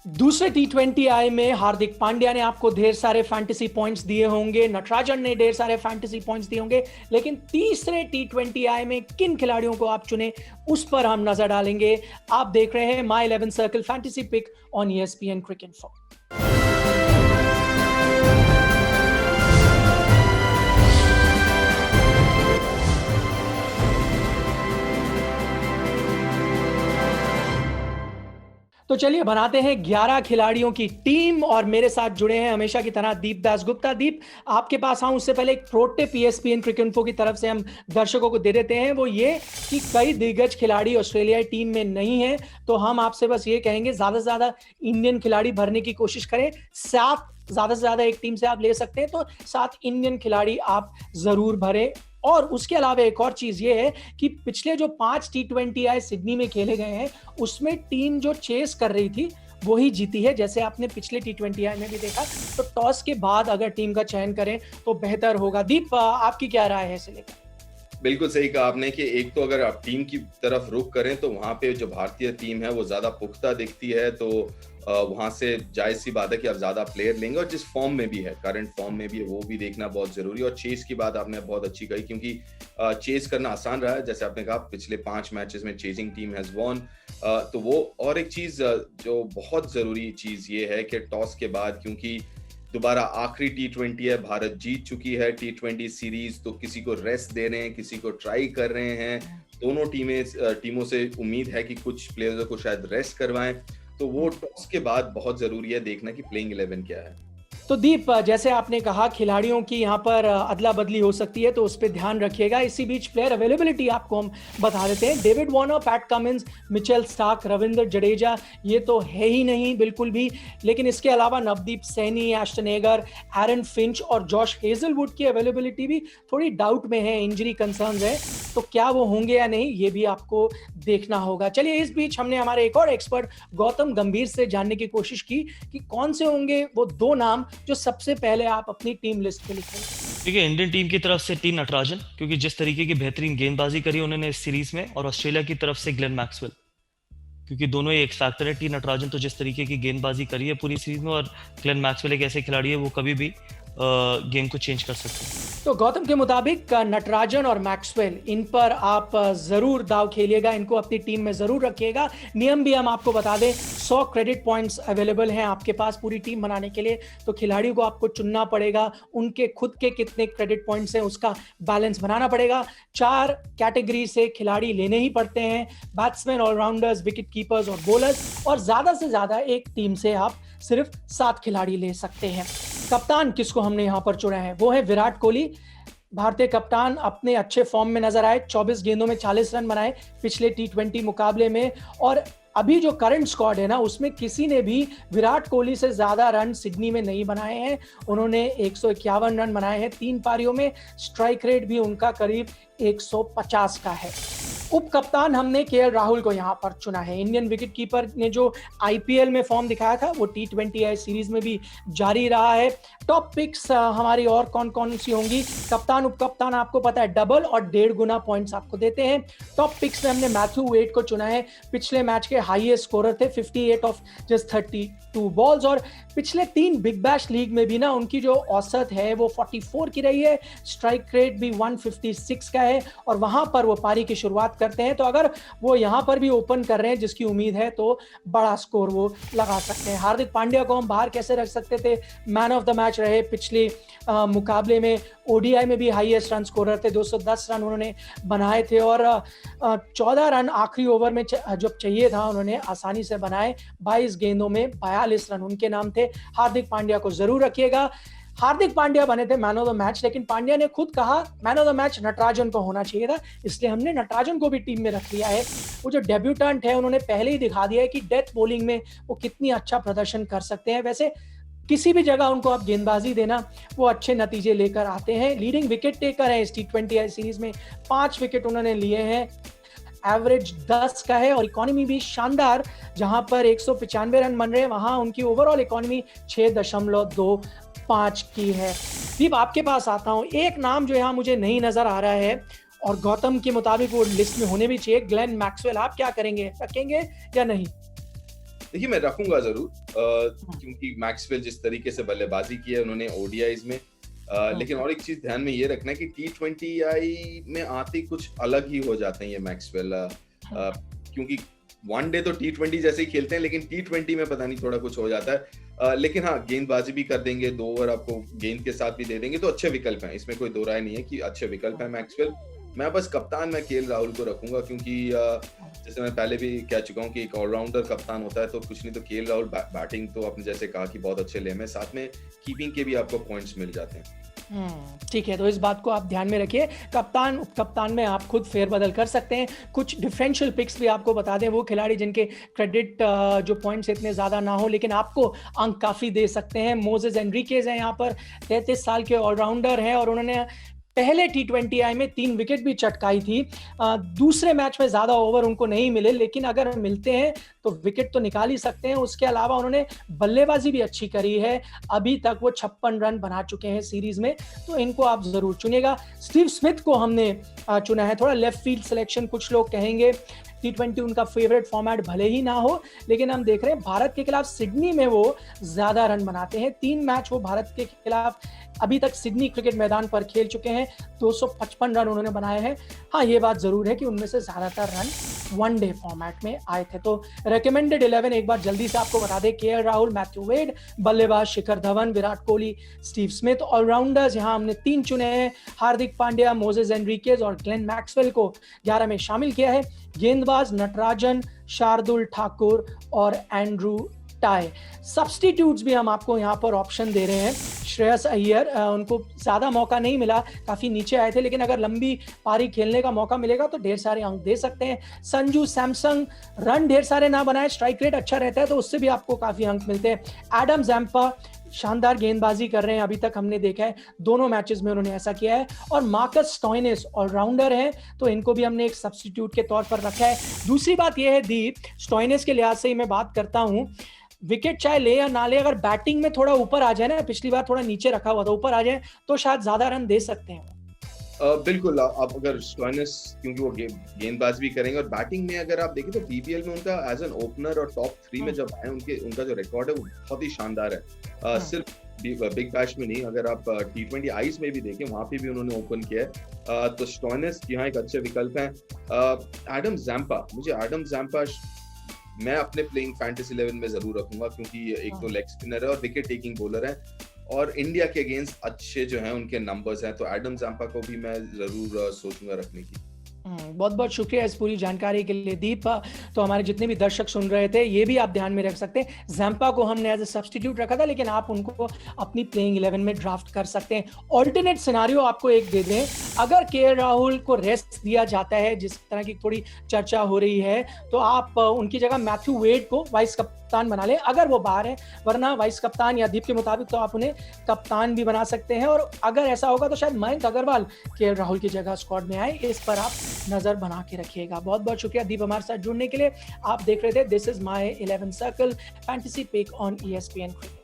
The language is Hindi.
दूसरे T20I में हार्दिक पांड्या ने आपको ढेर सारे फैंटेसी पॉइंट्स दिए होंगे, नटराजन ने ढेर सारे फैंटेसी पॉइंट्स दिए होंगे, लेकिन तीसरे T20I में किन खिलाड़ियों को आप चुने उस पर हम नजर डालेंगे। आप देख रहे हैं my 11 circle fantasy pick on ESPN Cricinfo. तो चलिए बनाते हैं 11 खिलाड़ियों की टीम और मेरे साथ जुड़े हैं हमेशा की तरह दीप दासगुप्ता। दीप, आपके पास आऊं उससे पहले एक प्रो टिप ESPN क्रिकइन्फो की तरफ से हम दर्शकों को दे देते हैं, वो ये कि कई दिग्गज खिलाड़ी ऑस्ट्रेलियाई टीम में नहीं है, तो हम आपसे बस ये कहेंगे ज्यादा से ज्यादा इंडियन खिलाड़ी भरने की कोशिश करें। 7 ज्यादा से ज्यादा एक टीम से आप ले सकते हैं, तो 7 इंडियन खिलाड़ी आप जरूर भरें। और उसके अलावा एक और चीज ये है कि पिछले जो 5 T20I सिडनी में खेले गए हैं उसमें टीम जो चेस कर रही थी वो ही जीती है, जैसे आपने पिछले T20I में भी देखा। तो टॉस के बाद अगर टीम का चयन करें तो बेहतर होगा। दीप, आपकी क्या राय है इसे लेकर? बिल्कुल सही कहा आपने कि एक तो अगर आप टीम की तरफ रुख करें तो वहां पे जो भारतीय टीम है वो ज्यादा पुख्ता दिखती है, तो वहां से जायज सी बात है कि आप ज्यादा प्लेयर लेंगे और जिस फॉर्म में भी है, करंट फॉर्म में भी है, वो भी देखना बहुत जरूरी है। और चेस की बात आपने बहुत अच्छी कही, क्योंकि चेस करना आसान रहा है, जैसे आपने कहा पिछले 5 मैचेस में चेजिंग टीम हैज वॉन। तो वो और एक चीज जो बहुत जरूरी चीज ये है कि टॉस के बाद, क्योंकि दोबारा आखिरी T20 है, भारत जीत चुकी है T20 सीरीज, तो किसी को रेस्ट दे रहे हैं, किसी को ट्राई कर रहे हैं। दोनों टीमों से उम्मीद है कि कुछ प्लेयर्स को शायद रेस्ट करवाएं, तो वो टॉस के बाद बहुत जरूरी है देखना कि प्लेइंग 11 क्या है। तो दीप, जैसे आपने कहा खिलाड़ियों की यहाँ पर अदला बदली हो सकती है, तो उस पर ध्यान रखिएगा। इसी बीच प्लेयर अवेलेबिलिटी आपको हम बता देते हैं। David Warner, PAT Cummins, Mitchell Starc, Ravindra Jadeja, ये तो है ही नहीं बिल्कुल भी, लेकिन इसके अलावा Navdeep Saini, Ashton Agar, Aaron Finch और जॉश हेजलवुड की अवेलेबिलिटी भी थोड़ी डाउट में है, इंजरी कंसर्न्स है, तो क्या वो होंगे या नहीं ये भी आपको देखना होगा। चलिए, इस बीच हमने हमारे एक और एक्सपर्ट गौतम गंभीर से जानने की कोशिश की कि कौन से होंगे वो 2 नाम जो सबसे पहले आप अपनी टीम लिस्ट पे लिखें। देखिए, इंडियन टीम की तरफ से टी नटराजन, क्योंकि जिस तरीके की बेहतरीन गेंदबाजी करी उन्होंने इस सीरीज में, और ऑस्ट्रेलिया की तरफ से ग्लेन मैक्सवेल, क्योंकि दोनों ही एक फैक्टर है। टी नटराजन तो जिस तरीके की गेंदबाजी करी है पूरी सीरीज में, और ग्लेन मैक्सवेल एक ऐसे खिलाड़ी है वो कभी भी गेम को चेंज कर सकते हैं। तो गौतम के मुताबिक नटराजन और मैक्सवेल, इन पर आप जरूर दाव खेलिएगा, इनको अपनी टीम में जरूर रखिएगा। नियम भी हम आपको बता दें, 100 क्रेडिट पॉइंट्स अवेलेबल हैं आपके पास पूरी टीम बनाने के लिए, तो खिलाड़ियों को आपको चुनना पड़ेगा, उनके खुद के कितने क्रेडिट पॉइंट्स हैं उसका बैलेंस बनाना पड़ेगा। 4 कैटेगरी से खिलाड़ी लेने ही पड़ते हैं, बैट्समैन, ऑलराउंडर्स, विकेट कीपर्स और बॉलर्स, और ज्यादा से ज्यादा एक टीम से आप सिर्फ 7 खिलाड़ी ले सकते हैं। कप्तान किसको हमने यहां पर चुना है वो है विराट कोहली। भारतीय कप्तान अपने अच्छे फॉर्म में नजर आए, 24 गेंदों में 40 रन बनाए पिछले T20 मुकाबले में, और अभी जो करंट स्क्वाड है ना उसमें किसी ने भी विराट कोहली से ज्यादा रन सिडनी में नहीं बनाए हैं। उन्होंने 151 रन बनाए हैं 3 पारियों में, स्ट्राइक रेट भी उनका करीब 150 का है। उप कप्तान हमने KL राहुल को यहां पर चुना है। इंडियन विकेट कीपर ने जो IPL में फॉर्म दिखाया था वो T20I सीरीज में भी जारी रहा है। टॉप पिक्स हमारी और कौन कौन सी होंगी? कप्तान उप कप्तान आपको पता है डबल और 1.5 गुना पॉइंट्स आपको देते हैं। टॉप पिक्स में हमने मैथ्यू वेड को चुना है, पिछले मैच के हाईएस्ट स्कोरर थे, 58 ऑफ जस्ट 32 बॉल्स, और पिछले 3 बिग बैश लीग में भी ना उनकी जो औसत है वो 44 की रही है, स्ट्राइक रेट भी 156 का है, और वहां पर वो पारी की शुरुआत करते हैं। तो अगर वो यहां पर भी ओपन कर रहे हैं जिसकी उम्मीद है तो बड़ा स्कोर वो लगा सकते हैं। हार्दिक पांड्या को हम बाहर कैसे रख सकते थे? मैन ऑफ द मैच रहे पिछले मुकाबले में, ODI में भी हाईएस्ट रन स्कोरर थे, 210 रन उन्होंने बनाए थे, और 14 रन आखिरी ओवर में जब चाहिए था उन्होंने आसानी से बनाए। 22 गेंदों में 42 रन उनके नाम थे। हार्दिक पांड्या को जरूर रखिएगा। हार्दिक पांड्या बने थे मैन ऑफ द मैच, लेकिन पांड्या ने खुद कहा man of the match Natarajan को होना चाहिए था, इसलिए हमने नटराजन को भी टीम में रख लिया है। वो जो डेब्यूटेंट है उन्होंने पहले ही दिखा दिया है कि डेथ बॉलिंग में वो कितनी अच्छा प्रदर्शन कर सकते हैं। वैसे किसी भी जगह उनको आप गेंदबाजी देना वो अच्छे नतीजे लेकर आते हैं। लीडिंग विकेट टेकर है इस T20I सीरीज में, 5 विकेट उन्होंने लिए हैं, एवरेज 10 का है, और इकोनॉमी भी शानदार, जहां पर 195 रन बन रहे हैं वहां उनकी ओवरऑल इकोनॉमी 6.25 की है। दीप, आपके पास आता हूं। एक नाम जो यहाँ मुझे नहीं नजर आ रहा है और गौतम के मुताबिक वो लिस्ट में होने भी चाहिए, ग्लेन मैक्सवेल। आप क्या करेंगे, रखेंगे या नहीं? देखिए मैं रखूंगा जरूर, क्योंकि मैक्सवेल जिस तरीके से बल्लेबाजी की है उन्होंने ओडीआईज में, लेकिन और एक चीज ध्यान में ये रखना है कि T20I में आते ही कुछ अलग ही हो जाते हैं ये मैक्सवेल, क्योंकि वनडे तो T20 जैसे ही खेलते हैं, लेकिन T20 में पता नहीं थोड़ा कुछ हो जाता है। लेकिन हाँ, गेंदबाजी भी कर देंगे, 2 ओवर आपको गेंद के साथ भी दे देंगे, तो अच्छे विकल्प हैं, इसमें कोई दो राय नहीं है कि अच्छे विकल्प हैं मैक्सवेल। मैं बस कप्तान में केएल राहुल को रखूंगा, क्योंकि जैसे मैं पहले भी कह चुका हूँ कि एक ऑलराउंडर कप्तान होता है तो कुछ नहीं तो केएल राहुल बैटिंग तो आपने जैसे कहा कि बहुत अच्छे लेम है, साथ में कीपिंग के भी आपको पॉइंट्स मिल जाते हैं। ठीक है, तो इस बात को आप ध्यान में रखिए। कप्तान उप कप्तान में आप खुद फेरबदल कर सकते हैं। कुछ डिफरेंशियल पिक्स भी आपको बता दें, वो खिलाड़ी जिनके क्रेडिट जो पॉइंट्स इतने ज्यादा ना हो लेकिन आपको अंक काफी दे सकते हैं। मोजेस एनरिकेज हैं यहाँ पर, 33 साल के ऑलराउंडर हैं और उन्होंने पहले T20I में 3 विकेट भी चटकाई थी। दूसरे मैच में ज्यादा ओवर उनको नहीं मिले, लेकिन अगर मिलते हैं तो विकेट तो निकाल ही सकते हैं। उसके अलावा उन्होंने बल्लेबाजी भी अच्छी करी है, अभी तक वो 56 रन बना चुके हैं सीरीज में, तो इनको आप जरूर चुनिएगा। स्टीव स्मिथ को हमने चुना है, थोड़ा लेफ्ट फील्ड सिलेक्शन, कुछ लोग कहेंगे T20 उनका फेवरेट फॉर्मेट भले ही ना हो, लेकिन हम देख रहे हैं भारत के खिलाफ सिडनी में वो ज्यादा रन बनाते हैं। 3 मैच वो भारत के खिलाफ अभी तक सिडनी क्रिकेट मैदान पर खेल चुके हैं, 255 रन उन्होंने बनाए हैं। हाँ, ये बात जरूर है कि उनमें से ज्यादातर रन वनडे फॉर्मेट में आए थे। तो रेकमेंडेड 11 एक बार जल्दी से आपको बता दें, केएल राहुल, मैथ्यू वेड, बल्लेबाज Shikhar Dhawan, Virat Kohli, Steve Smith. Allrounders यहाँ हमने 3 चुने हैं, हार्दिक पांड्या, मोजेस एनरिकेज और ग्लेन मैक्सवेल को 11 में शामिल किया है। गेंदबाज नटराजन, शार्दुल ठाकुर और एंड्रू टाई। सब्स्टिट्यूट्स भी हम आपको यहाँ पर ऑप्शन दे रहे हैं। श्रेयस अय्यर, उनको ज्यादा मौका नहीं मिला, काफी नीचे आए थे, लेकिन अगर लंबी पारी खेलने का मौका मिलेगा तो ढेर सारे अंक दे सकते हैं। संजू सैमसंग, रन ढेर सारे ना बनाए, स्ट्राइक रेट अच्छा रहता है तो उससे भी आपको काफी अंक मिलते हैं। एडम जैम्पा शानदार गेंदबाजी कर रहे हैं, अभी तक हमने देखा है, दोनों मैचेस में उन्होंने ऐसा किया है। और मार्कस स्टोइनिस ऑलराउंडर हैं, तो इनको भी हमने एक सब्स्टिट्यूट के तौर पर रखा है। दूसरी बात यह है दीप, स्टोइनिस के लिहाज से ही मैं बात करता हूं, विकेट चाहे ले या ना ले, अगर बैटिंग में थोड़ा ऊपर आ जाए ना, पिछली बार थोड़ा नीचे रखा हुआ था, ऊपर आ जाए तो शायद ज्यादा रन दे सकते हैं। बिल्कुल, आप अगर स्टोइनिस, क्योंकि वो गेंदबाज भी करेंगे और बैटिंग में अगर आप देखें तो बीपीएल में उनका एज एन ओपनर और टॉप 3 में जब आए उनका जो रिकॉर्ड है वो बहुत ही शानदार है। सिर्फ बिग बैश में नहीं, अगर आप T20Is में भी देखें वहां पे भी उन्होंने ओपन किया है, तो स्टोइनिस यहाँ एक अच्छे विकल्प हैं। एडम जैम्पा, मुझे एडम जैम्पा मैं अपने प्लेइंग फैंटेसी 11 में जरूर रखूंगा, क्योंकि एक तो लेग स्पिनर है और विकेट टेकिंग बॉलर है और इंडिया के अगेंस्ट अच्छे जो हैं उनके नंबर्स हैं, तो एडम जैम्पा को भी मैं जरूर सोचूंगा रखने की। बहुत बहुत शुक्रिया इस पूरी जानकारी के लिए दीप। तो हमारे जितने भी दर्शक सुन रहे थे, ये भी आप ध्यान में रख सकते हैं, जैम्पा को हमने एज ए सब्स्टिट्यूट रखा था, लेकिन आप उनको अपनी प्लेइंग 11 में ड्राफ्ट कर सकते हैं। ऑल्टरनेट सिनारियो आपको एक दे दें, अगर केएल राहुल को रेस्ट दिया जाता है, जिस तरह की थोड़ी चर्चा हो रही है, तो आप उनकी जगह मैथ्यू वेड को वाइस कप्तान बना लें अगर वो बाहर है, वरना वाइस कप्तान या दीप के मुताबिक तो आप उन्हें कप्तान भी बना सकते हैं। और अगर ऐसा होगा तो शायद मयंक अग्रवाल केएल राहुल की जगह स्क्वाड में आए, इस पर आप नजर बना के रखिएगा। बहुत बहुत शुक्रिया दीप हमारे साथ जुड़ने के लिए। आप देख रहे थे this is my 11 circle fantasy pick on ESPN cricket.